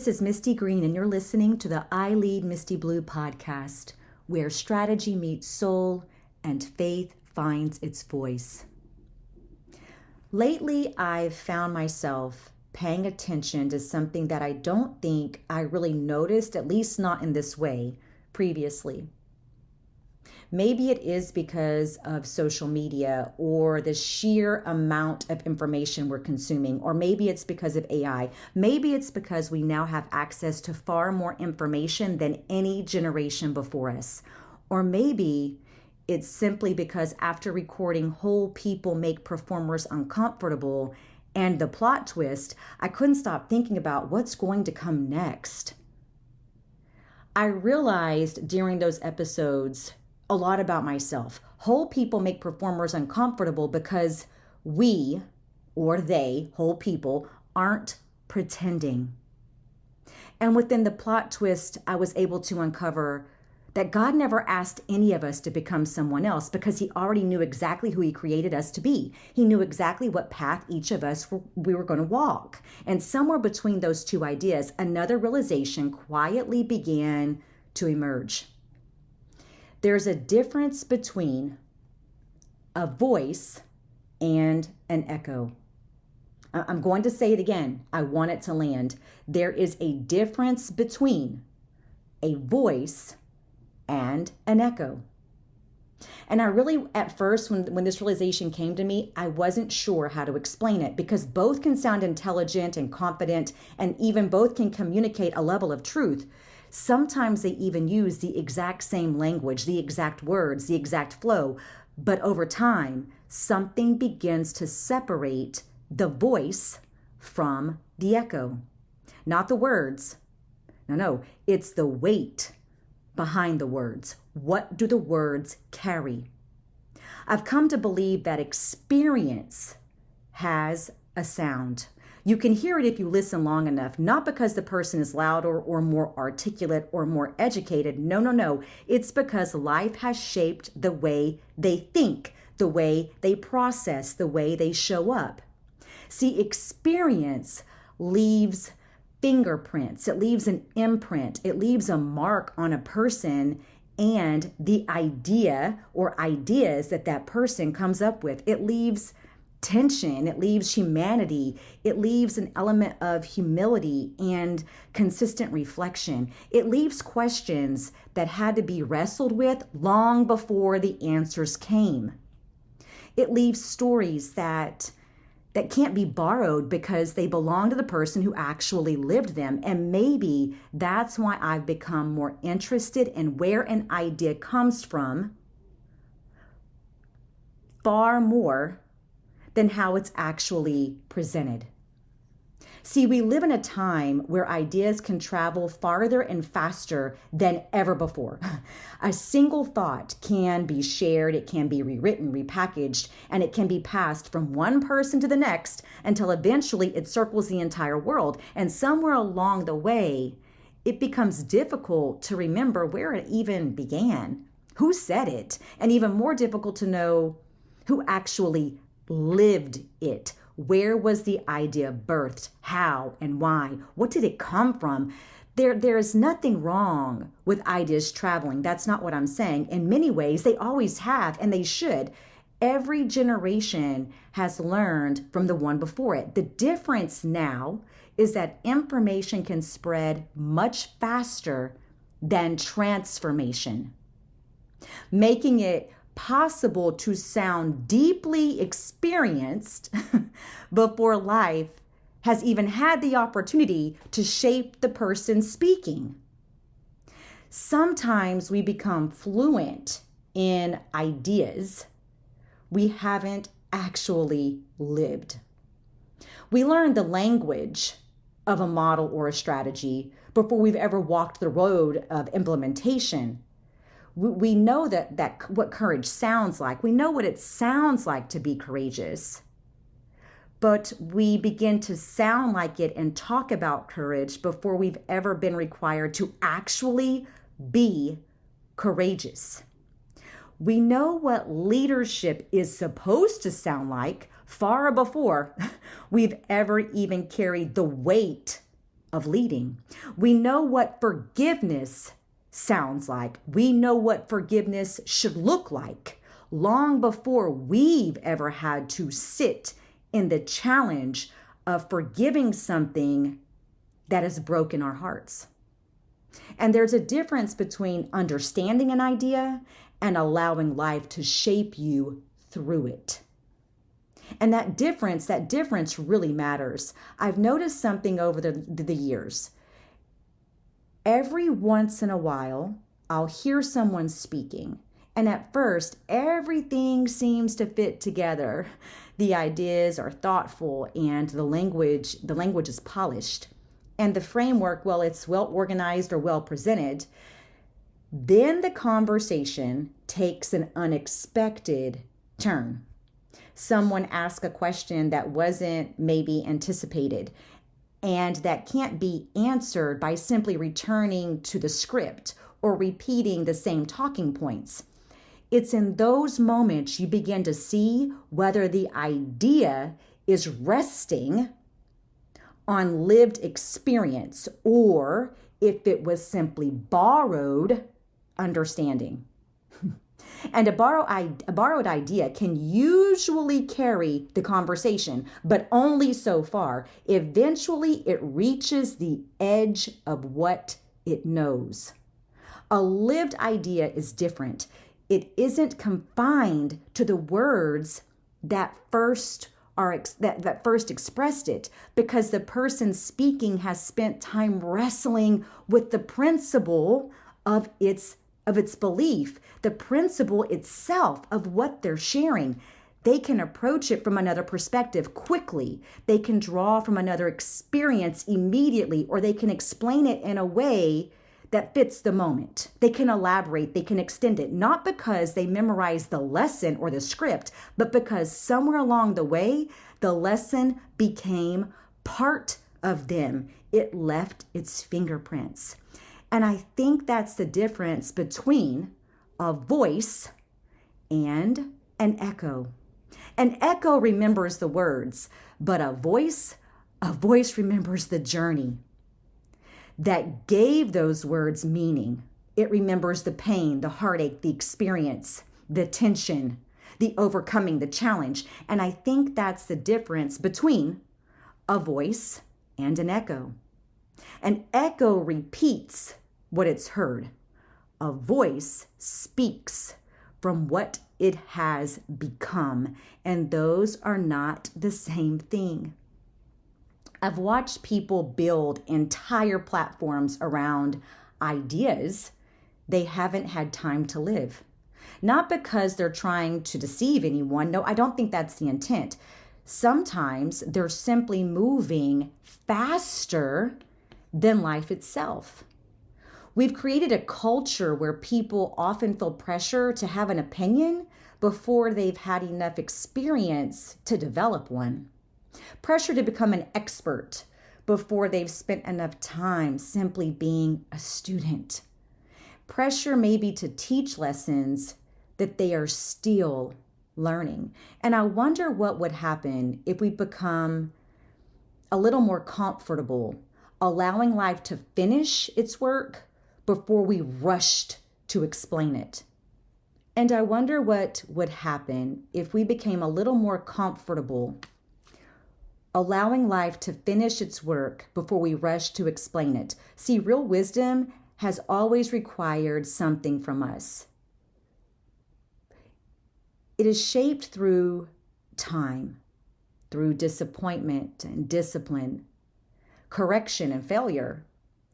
this is Misti Green, and you're listening to the I Lead Misty Blue podcast, where strategy meets soul and faith finds its voice. Lately, I've found myself paying attention to something that I don't think I really noticed, at least not in this way, previously. Maybe it is because of social media or the sheer amount of information we're consuming, or maybe it's because of AI. Maybe it's because we now have access to far more information than any generation before us. Or maybe it's simply because after recording Whole People Make Performers Uncomfortable and the plot twist, I couldn't stop thinking about what's going to come next. I realized during those episodes a lot about myself. Whole people make performers uncomfortable because we, or they, whole people, aren't pretending. And within the plot twist, I was able to uncover that God never asked any of us to become someone else because he already knew exactly who he created us to be. He knew exactly what path each of us we were going to walk. And somewhere between those two ideas, another realization quietly began to emerge. There's a difference between a voice and an echo. I'm going to say it again. I want it to land. There is a difference between a voice and an echo. And I really, at first, when this realization came to me, I wasn't sure how to explain it because both can sound intelligent and confident, and even both can communicate a level of truth. Sometimes they even use the exact same language, the exact words, the exact flow. But over time, something begins to separate the voice from the echo. Not the words. No, it's the weight behind the words. What do the words carry? I've come to believe that experience has a sound. You can hear it if you listen long enough, not because the person is louder or more articulate or more educated. No. It's because life has shaped the way they think, the way they process, the way they show up. See, experience leaves fingerprints. It leaves an imprint. It leaves a mark on a person and the idea or ideas that person comes up with. It leaves tension, it leaves humanity, it leaves an element of humility and consistent reflection. It leaves questions that had to be wrestled with long before the answers came. It leaves stories that can't be borrowed because they belong to the person who actually lived them. And maybe that's why I've become more interested in where an idea comes from far more than how it's actually presented. See, we live in a time where ideas can travel farther and faster than ever before. A single thought can be shared, it can be rewritten, repackaged, and it can be passed from one person to the next until eventually it circles the entire world. And somewhere along the way, it becomes difficult to remember where it even began, who said it, and even more difficult to know who actually lived it. Where was the idea birthed? How and why? What did it come from? There's nothing wrong with ideas traveling. That's not what I'm saying. In many ways, they always have, and they should. Every generation has learned from the one before it. The difference now is that information can spread much faster than transformation, making it possible to sound deeply experienced before life has even had the opportunity to shape the person speaking. Sometimes we become fluent in ideas we haven't actually lived. We learn the language of a model or a strategy before we've ever walked the road of implementation. We know that what courage sounds like. We know what it sounds like to be courageous. But we begin to sound like it and talk about courage before we've ever been required to actually be courageous. We know what leadership is supposed to sound like far before we've ever even carried the weight of leading. We know what forgiveness sounds like. We know what forgiveness should look like long before we've ever had to sit in the challenge of forgiving something that has broken our hearts. And there's a difference between understanding an idea and allowing life to shape you through it. And that difference really matters. I've noticed something over the years. Every once in a while, I'll hear someone speaking, and at first, everything seems to fit together. The ideas are thoughtful, and the language is polished. And the framework, well, it's well organized or well presented. Then the conversation takes an unexpected turn. Someone asks a question that wasn't maybe anticipated, and that can't be answered by simply returning to the script or repeating the same talking points. It's in those moments you begin to see whether the idea is resting on lived experience or if it was simply borrowed understanding. And a borrowed idea can usually carry the conversation, but only so far. Eventually, it reaches the edge of what it knows. A lived idea is different. It isn't confined to the words that first expressed it, because the person speaking has spent time wrestling with the principle of its belief, the principle itself of what they're sharing. They can approach it from another perspective quickly. They can draw from another experience immediately, or they can explain it in a way that fits the moment. They can elaborate, they can extend it, not because they memorized the lesson or the script, but because somewhere along the way, the lesson became part of them. It left its fingerprints. And I think that's the difference between a voice and an echo. An echo remembers the words, but a voice remembers the journey that gave those words meaning. It remembers the pain, the heartache, the experience, the tension, the overcoming, the challenge. And I think that's the difference between a voice and an echo. An echo repeats what it's heard. A voice speaks from what it has become, and those are not the same thing. I've watched people build entire platforms around ideas they haven't had time to live. Not because they're trying to deceive anyone. No, I don't think that's the intent. Sometimes they're simply moving faster than life itself. We've created a culture where people often feel pressure to have an opinion before they've had enough experience to develop one. Pressure to become an expert before they've spent enough time simply being a student. Pressure maybe to teach lessons that they are still learning. And I wonder what would happen if we become a little more comfortable allowing life to finish its work before we rushed to explain it. And I wonder what would happen if we became a little more comfortable allowing life to finish its work before we rush to explain it. See, real wisdom has always required something from us. It is shaped through time, through disappointment and discipline, correction and failure,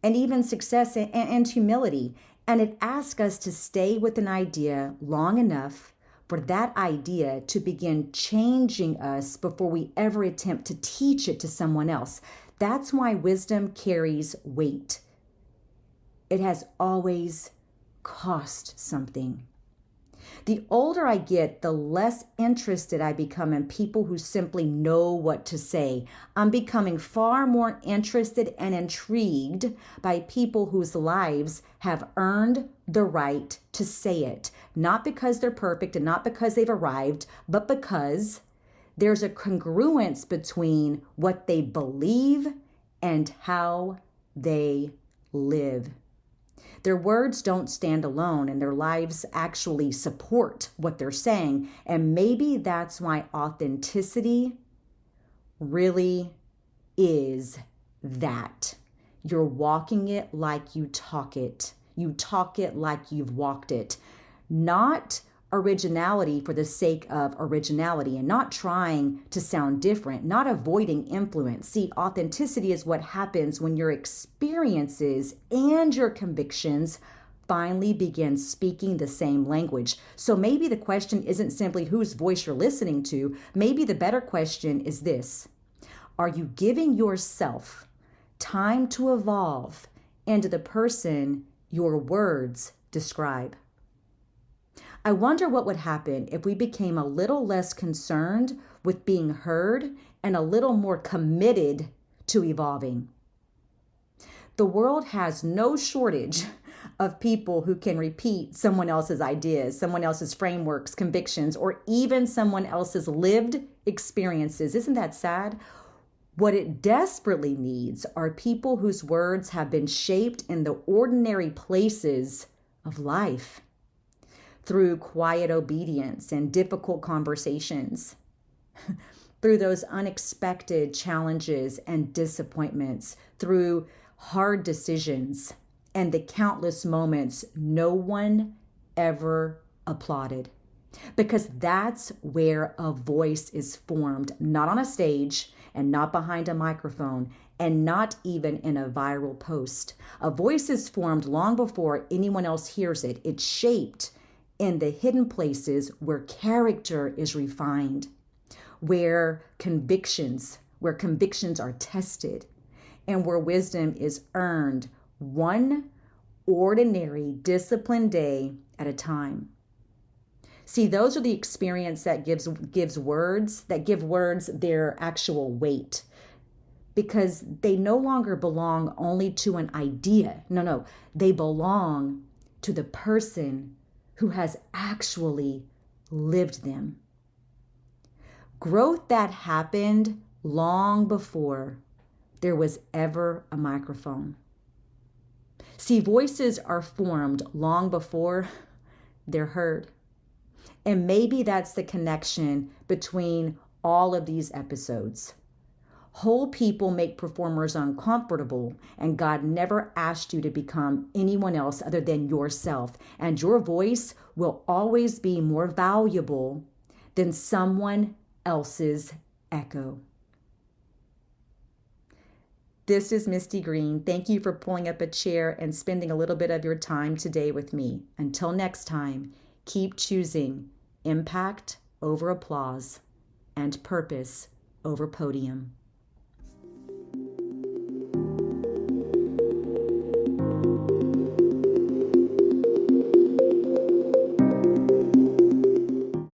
and even success and humility. And it asks us to stay with an idea long enough for that idea to begin changing us before we ever attempt to teach it to someone else. That's why wisdom carries weight. It has always cost something. The older I get, the less interested I become in people who simply know what to say. I'm becoming far more interested and intrigued by people whose lives have earned the right to say it. Not because they're perfect and not because they've arrived, but because there's a congruence between what they believe and how they live. Their words don't stand alone, and their lives actually support what they're saying. And maybe that's why authenticity really is that. You're walking it like you talk it. You talk it like you've walked it. Not originality for the sake of originality, and not trying to sound different, not avoiding influence. See, authenticity is what happens when your experiences and your convictions finally begin speaking the same language. So maybe the question isn't simply whose voice you're listening to. Maybe the better question is this: are you giving yourself time to evolve into the person your words describe? I wonder what would happen if we became a little less concerned with being heard and a little more committed to evolving. The world has no shortage of people who can repeat someone else's ideas, someone else's frameworks, convictions, or even someone else's lived experiences. Isn't that sad? What it desperately needs are people whose words have been shaped in the ordinary places of life, through quiet obedience and difficult conversations, through those unexpected challenges and disappointments, through hard decisions and the countless moments no one ever applauded. Because that's where a voice is formed, not on a stage and not behind a microphone and not even in a viral post. A voice is formed long before anyone else hears it. It's shaped in the hidden places where character is refined, where convictions are tested, and where wisdom is earned one ordinary disciplined day at a time. See, those are the experience that give words their actual weight, because they no longer belong only to an idea. No, they belong to the person who has actually lived them. Growth that happened long before there was ever a microphone. See, voices are formed long before they're heard. And maybe that's the connection between all of these episodes. Whole people make performers uncomfortable, and God never asked you to become anyone else other than yourself. And your voice will always be more valuable than someone else's echo. This is Misti Green. Thank you for pulling up a chair and spending a little bit of your time today with me. Until next time, keep choosing impact over applause and purpose over podium.